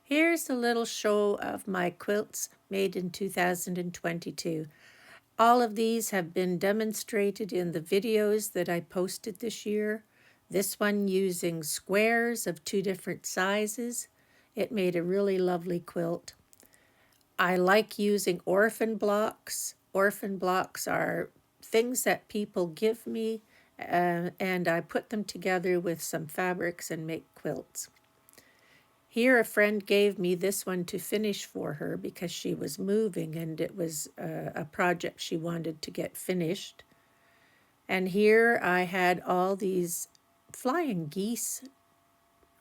Here's a little show of my quilts made in 2022. All of these have been demonstrated in the videos that I posted this year. This one using squares of 2 different sizes. It made a really lovely quilt. I like using orphan blocks. Orphan blocks are things that people give me, and I put them together with some fabrics and make quilts. Here, a friend gave me this one to finish for her because she was moving and it was a project she wanted to get finished. And here I had all these flying geese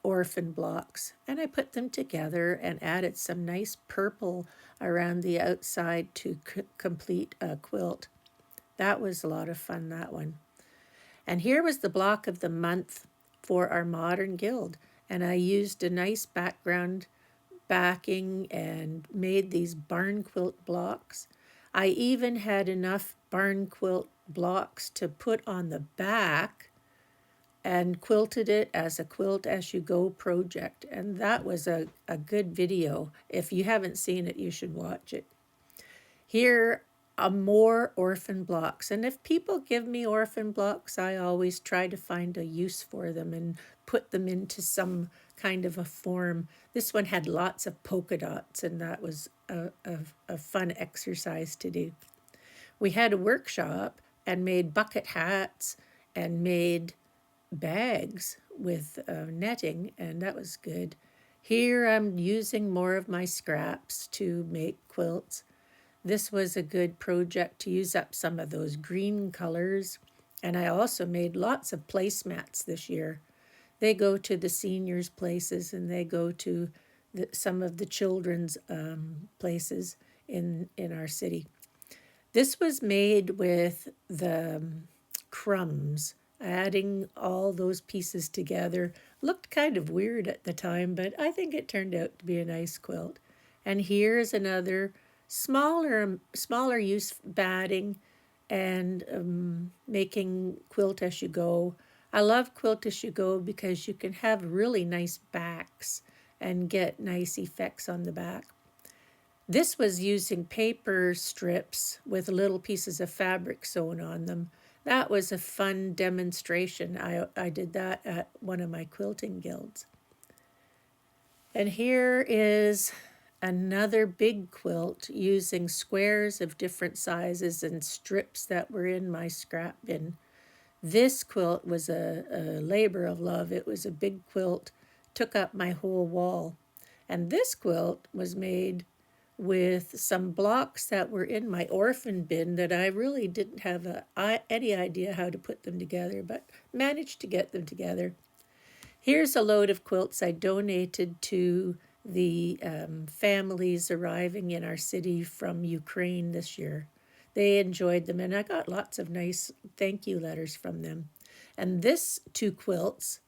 orphan blocks, and I put them together and added some nice purple around the outside to complete a quilt. That was a lot of fun, that one. And here was the block of the month for our modern guild. And I used a nice background backing and made these barn quilt blocks. I even had enough barn quilt blocks to put on the back and quilted it as a quilt as you go project. And that was a good video. If you haven't seen it, you should watch it. Here are more orphan blocks. And if people give me orphan blocks, I always try to find a use for them and put them into some kind of a form. This one had lots of polka dots, and that was a fun exercise to do. We had a workshop and made bucket hats and made bags with netting, and that was good. Here I'm using more of my scraps to make quilts. This was a good project to use up some of those green colors. And I also made lots of placemats this year. They go to the seniors' places and they go to some of the children's places in our city. This was made with the crumbs, adding all those pieces together. Looked kind of weird at the time, but I think it turned out to be a nice quilt. And here's another smaller use batting and making quilt as you go. I love quilt as you go because you can have really nice backs and get nice effects on the back. This was using paper strips with little pieces of fabric sewn on them. That was a fun demonstration. I did that at one of my quilting guilds. And here is another big quilt using squares of different sizes and strips that were in my scrap bin. This quilt was a labor of love. It was a big quilt, took up my whole wall. And this quilt was made with some blocks that were in my orphan bin that I really didn't have any idea how to put them together, but managed to get them together. Here's a load of quilts I donated to the families arriving in our city from Ukraine this year. They enjoyed them, and I got lots of nice thank you letters from them. And this 2 quilts,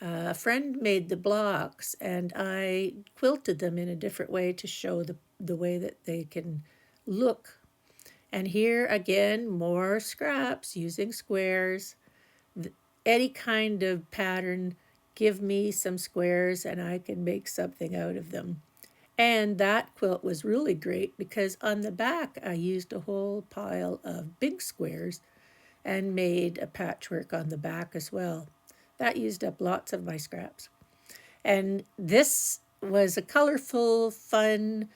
a friend made the blocks, and I quilted them in a different way to show the way that they can look. And here again, more scraps using squares. Any kind of pattern, give me some squares and I can make something out of them. And that quilt was really great because on the back I used a whole pile of big squares and made a patchwork on the back as well. That used up lots of my scraps. And this was a colorful, fun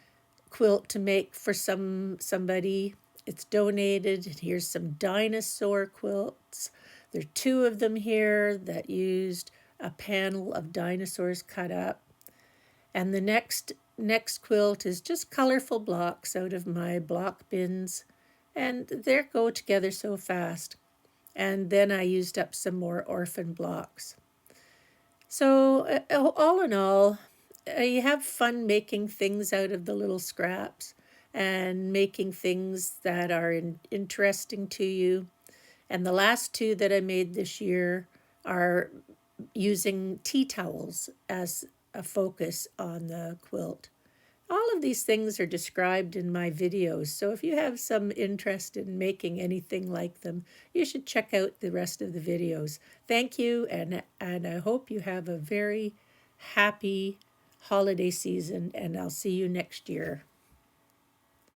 quilt to make for somebody. It's donated. Here's some dinosaur quilts. There are 2 of them here that used a panel of dinosaurs cut up. And the next quilt is just colorful blocks out of my block bins. And they go together so fast. And then I used up some more orphan blocks. So all in all, you have fun making things out of the little scraps and making things that are interesting to you. And the last 2 that I made this year are using tea towels as a focus on the quilt. All of these things are described in my videos, so if you have some interest in making anything like them, you should check out the rest of the videos. Thank you, and I hope you have a very happy holiday season, and I'll see you next year.